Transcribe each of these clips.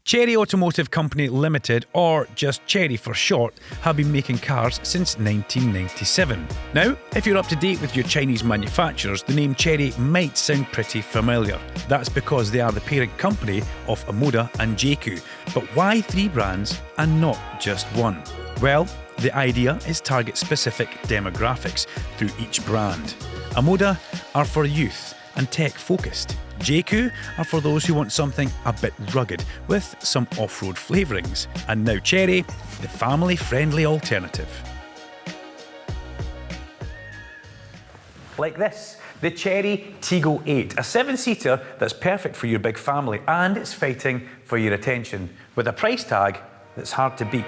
Chery Automotive Company Limited, or just Chery for short, have been making cars since 1997. Now, if you're up to date with your Chinese manufacturers, the name Chery might sound pretty familiar. That's because they are the parent company of OMODA and JAECOO. But why 3 brands and not just one? Well, the idea is target specific demographics through each brand. OMODA are for youth and tech focused. JAECOO are for those who want something a bit rugged with some off-road flavourings. And now Chery, the family-friendly alternative. Like this, the Chery Tiggo 8, a 7-seater that's perfect for your big family, and it's fighting for your attention with a price tag that's hard to beat.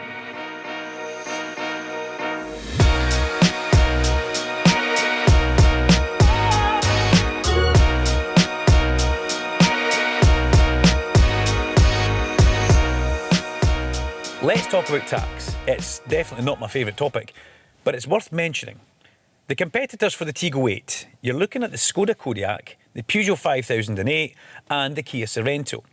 Let's talk about tax. It's definitely not my favourite topic, but it's worth mentioning. The competitors for the Tiggo 8, you're looking at the Skoda Kodiaq, the Peugeot 5008 and the Kia Sorento.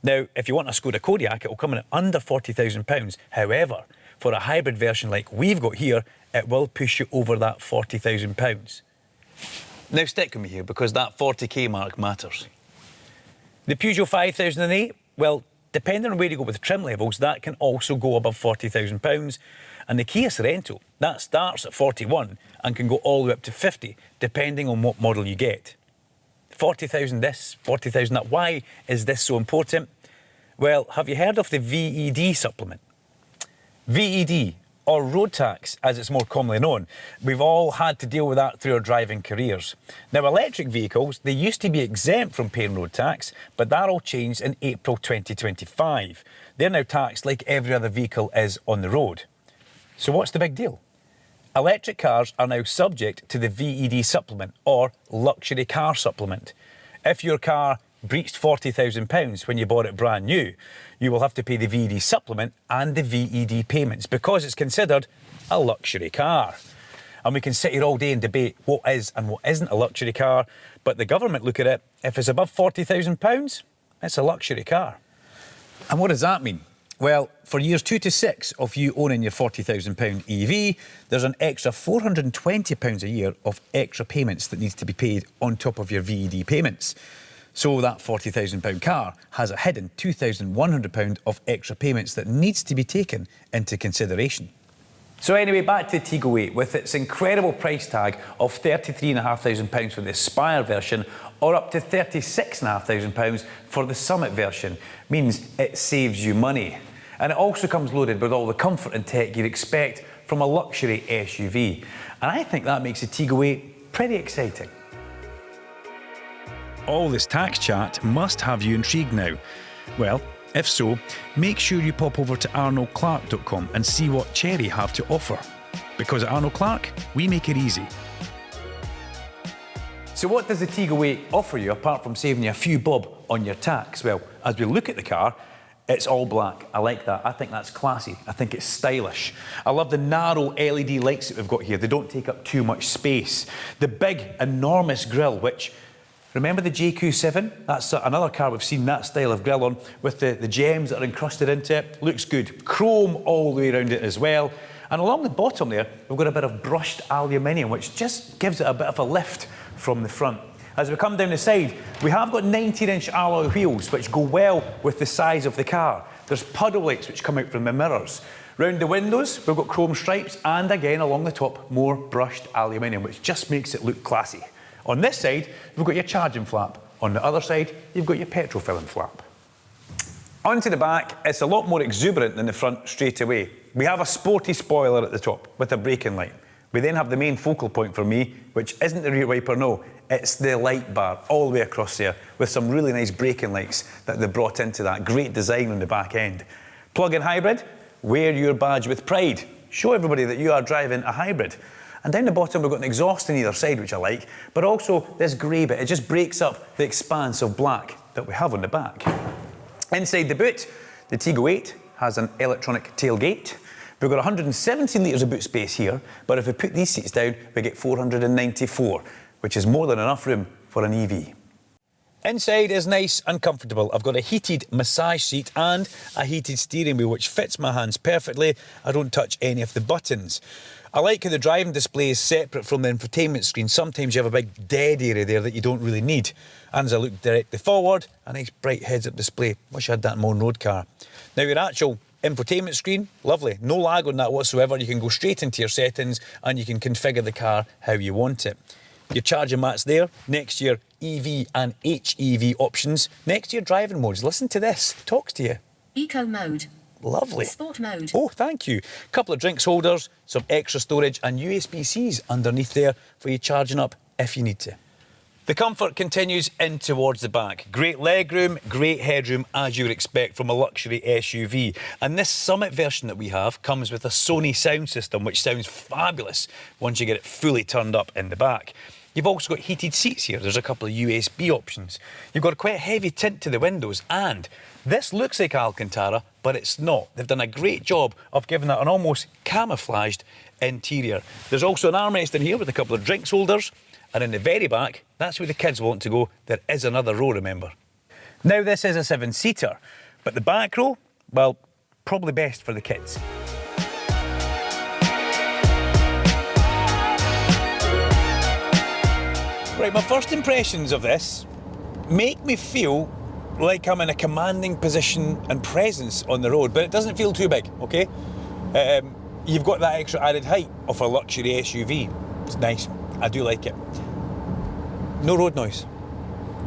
Now, if you want a Skoda Kodiaq, it will come in at under £40,000. However, for a hybrid version like we've got here, it will push you over that £40,000. Now stick with me here, because that 40k mark matters. The Peugeot 5008, well, depending on where you go with the trim levels, that can also go above £40,000. And the Kia Sorento, that starts at 41 and can go all the way up to 50, depending on what model you get. 40,000 this, 40,000 that. Why is this so important? Well, have you heard of the VED supplement? VED, or road tax, as it's more commonly known. We've all had to deal with that through our driving careers. Now, electric vehicles, they used to be exempt from paying road tax, but that all changed in April 2025. They're now taxed like every other vehicle is on the road. So what's the big deal? Electric cars are now subject to the VED supplement, or luxury car supplement. If your car breached £40,000 when you bought it brand new, you will have to pay the VED supplement and the VED payments because it's considered a luxury car. And we can sit here all day and debate what is and what isn't a luxury car, but the government look at it, if it's above £40,000, it's a luxury car. And what does that mean? Well, for years 2 to 6 of you owning your £40,000 EV, there's an extra £420 a year of extra payments that needs to be paid on top of your VED payments. So that £40,000 car has a hidden £2,100 of extra payments that needs to be taken into consideration. So anyway, back to Tiggo 8 with its incredible price tag of £33,500 for the Aspire version, or up to £36,500 for the Summit version. Means it saves you money. And it also comes loaded with all the comfort and tech you'd expect from a luxury SUV. And I think that makes the Tiggo 8 pretty exciting. All this tax chat must have you intrigued now. Well, if so, make sure you pop over to arnoldclark.com and see what Chery have to offer. Because at Arnold Clark, we make it easy. So what does the Tiggo 8 offer you apart from saving you a few bob on your tax? Well, as we look at the car, it's all black. I like that. I think that's classy. I think it's stylish. I love the narrow LED lights that we've got here. They don't take up too much space. The big, enormous grille, which, remember the JAECOO 7? That's another car we've seen that style of grille on, with the gems that are encrusted into it. Looks good. Chrome all the way around it as well. And along the bottom there, we've got a bit of brushed aluminium, which just gives it a bit of a lift from the front. As we come down the side, we have got 19-inch alloy wheels, which go well with the size of the car. There's puddle lights which come out from the mirrors. Round the windows, we've got chrome stripes, and again, along the top, more brushed aluminium, which just makes it look classy. On this side, we've got your charging flap. On the other side, you've got your petrol filling flap. Onto the back, it's a lot more exuberant than the front straight away. We have a sporty spoiler at the top with a braking light. We then have the main focal point for me, which isn't the rear wiper, no, it's the light bar all the way across there with some really nice braking lights that they brought into that. Great design on the back end. Plug-in hybrid, wear your badge with pride. Show everybody that you are driving a hybrid. And down the bottom, we've got an exhaust on either side, which I like, but also this grey bit. It just breaks up the expanse of black that we have on the back. Inside the boot, the Tiggo 8 has an electronic tailgate. We've got 117 litres of boot space here, but if we put these seats down, we get 494, which is more than enough room for an EV. Inside is nice and comfortable. I've got a heated massage seat and a heated steering wheel which fits my hands perfectly. I don't touch any of the buttons. I like how the driving display is separate from the infotainment screen. Sometimes you have a big dead area there that you don't really need. And as I look directly forward, a nice bright heads-up display. Wish I had that in my own road car. Now your actual infotainment screen, lovely. No lag on that whatsoever. You can go straight into your settings and you can configure the car how you want it. Your charging mat's there. Next to your EV and HEV options. Next to your driving modes. Listen to this. Talks to you. Eco mode. Lovely. Sport mode. Oh, thank you. Couple of drinks holders, some extra storage and USB-Cs underneath there for you charging up if you need to. The comfort continues in towards the back. Great legroom, great headroom as you would expect from a luxury SUV. And this Summit version that we have comes with a Sony sound system which sounds fabulous once you get it fully turned up in the back. You've also got heated seats here. There's a couple of USB options. You've got quite a heavy tint to the windows and this looks like Alcantara, but it's not. They've done a great job of giving it an almost camouflaged interior. There's also an armrest in here with a couple of drinks holders. And in the very back, that's where the kids want to go. There is another row, remember. Now this is a 7-seater, but the back row, well, probably best for the kids. Right, my first impressions of this make me feel like I'm in a commanding position and presence on the road, but it doesn't feel too big, okay? You've got that extra added height of a luxury SUV. It's nice, I do like it. No road noise.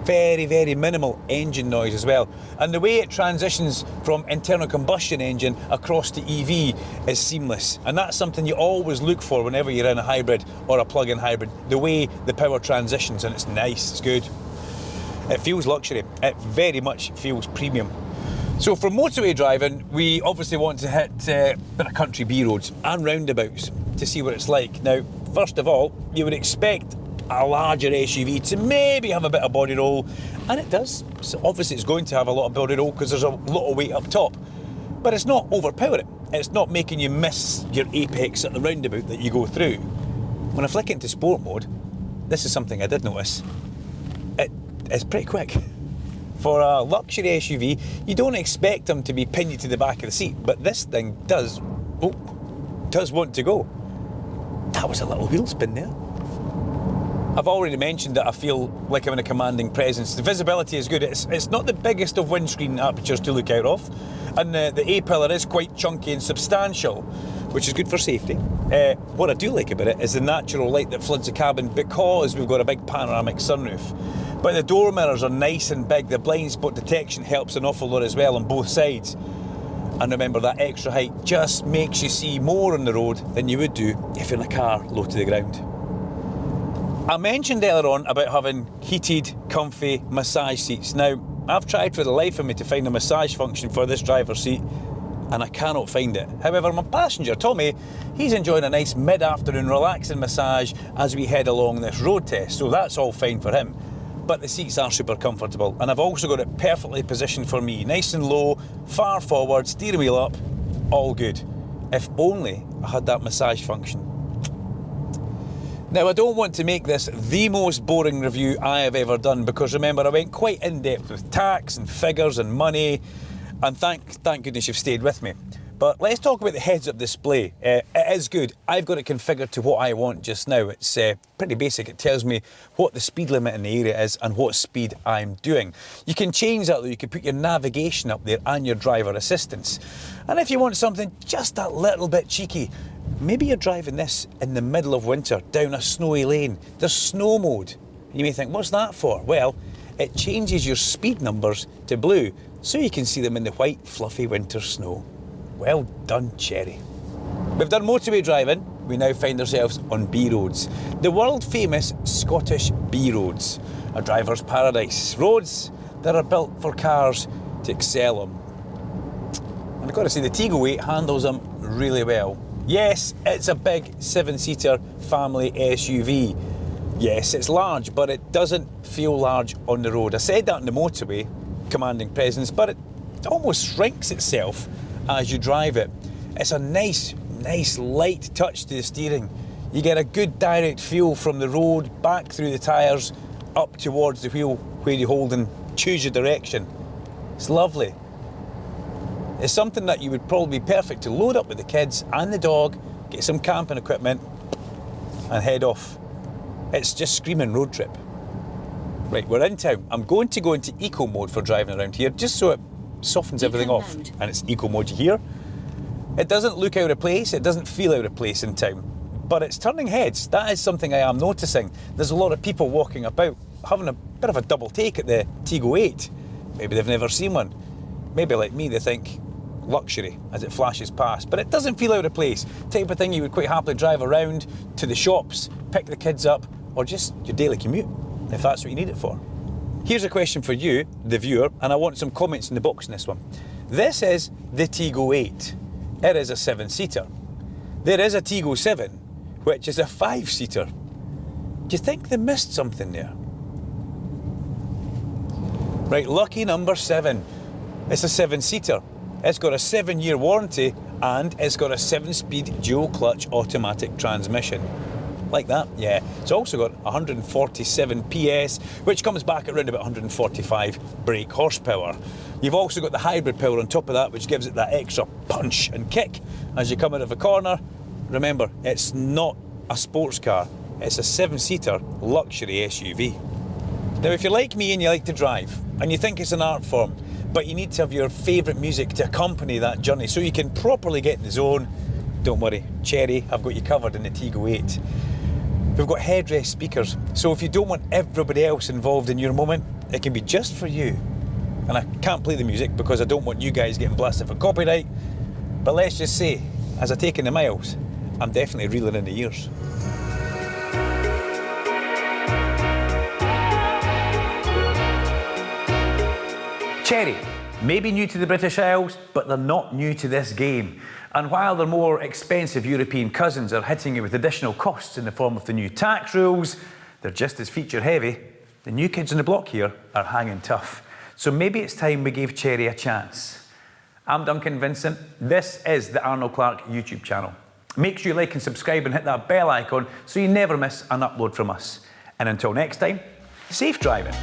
Very, very minimal engine noise as well. And the way it transitions from internal combustion engine across to EV is seamless. And that's something you always look for whenever you're in a hybrid or a plug-in hybrid. The way the power transitions, and it's nice, it's good. It feels luxury. It very much feels premium. So for motorway driving, we obviously want to hit a bit of country B roads and roundabouts to see what it's like. Now, first of all, you would expect a larger SUV to maybe have a bit of body roll, and it does. So obviously it's going to have a lot of body roll because there's a lot of weight up top, but it's not overpowering. It's not making you miss your apex at the roundabout that you go through. When I flick it into sport mode, this is something I did notice. It's pretty quick. For a luxury SUV, you don't expect them to be pinned you to the back of the seat, but this thing does want to go. That was a little wheel spin there. I've already mentioned that I feel like I'm in a commanding presence. The visibility is good. It's not the biggest of windscreen apertures to look out of, and the A-pillar is quite chunky and substantial, which is good for safety. What I do like about it is the natural light that floods the cabin because we've got a big panoramic sunroof. But the door mirrors are nice and big. The blind spot detection helps an awful lot as well on both sides. And remember, that extra height just makes you see more on the road than you would do if you're in a car low to the ground. I mentioned earlier on about having heated, comfy massage seats. Now, I've tried for the life of me to find a massage function for this driver's seat, and I cannot find it. However, my passenger, Tommy, he's enjoying a nice mid-afternoon relaxing massage as we head along this road test, so that's all fine for him. But the seats are super comfortable, and I've also got it perfectly positioned for me. Nice and low, far forward, steering wheel up, all good. If only I had that massage function. Now, I don't want to make this the most boring review I have ever done, because remember, I went quite in-depth with tax and figures and money, and thank goodness you've stayed with me. But let's talk about the heads-up display. It is good. I've got it configured to what I want just now. It's pretty basic. It tells me what the speed limit in the area is and what speed I'm doing. You can change that though. You can put your navigation up there and your driver assistance. And if you want something just a little bit cheeky, maybe you're driving this in the middle of winter down a snowy lane. There's snow mode. You may think, what's that for? Well, it changes your speed numbers to blue so you can see them in the white, fluffy winter snow. Well done, Chery. We've done motorway driving. We now find ourselves on B roads. The world famous Scottish B roads. A driver's paradise. Roads that are built for cars to excel them. And I've got to say, the Tiggo 8 handles them really well. Yes, it's a big 7-seater family SUV. Yes, it's large, but it doesn't feel large on the road. I said that on the motorway, commanding presence, but it almost shrinks itself as you drive it. It's a nice light touch to the steering. You get a good direct feel from the road back through the tyres up towards the wheel where you hold and choose your direction. It's lovely. It's something that you would probably be perfect to load up with the kids and the dog, get some camping equipment and head off. It's just screaming road trip. Right, we're in town. I'm going to go into eco mode for driving around here, just so it softens everything off. And it's eco mode here. It doesn't look out of place, it doesn't feel out of place in town, but it's turning heads. That is something I am noticing. There's a lot of people walking about, having a bit of a double take at the Tiggo 8. Maybe they've never seen one. Maybe like me, they think luxury as it flashes past, but it doesn't feel out of place. Type of thing you would quite happily drive around to the shops, pick the kids up, or just your daily commute, if that's what you need it for. Here's a question for you, the viewer, and I want some comments in the box on this one. This is the Tiggo 8. It is a 7-seater. There is a Tiggo 7, which is a 5-seater. Do you think they missed something there? Right, lucky number 7. It's a 7-seater. It's got a 7-year warranty and it's got a 7-speed dual clutch automatic transmission. Like that, yeah. It's also got 147 PS, which comes back at around about 145 brake horsepower. You've also got the hybrid power on top of that, which gives it that extra punch and kick as you come out of a corner. Remember, it's not a sports car, it's a 7-seater luxury SUV. Now, if you're like me and you like to drive, and you think it's an art form, but you need to have your favourite music to accompany that journey so you can properly get in the zone, don't worry, Chery, I've got you covered in the Tiggo 8. We've got headrest speakers, so if you don't want everybody else involved in your moment, it can be just for you. And I can't play the music because I don't want you guys getting blasted for copyright, but let's just say, as I take in the miles, I'm definitely reeling in the ears. Chery, maybe new to the British Isles, but they're not new to this game. And while their more expensive European cousins are hitting you with additional costs in the form of the new tax rules, they're just as feature heavy. The new kids on the block here are hanging tough. So maybe it's time we gave Chery a chance. I'm Duncan Vincent. This is the Arnold Clark YouTube channel. Make sure you like and subscribe and hit that bell icon so you never miss an upload from us. And until next time, safe driving.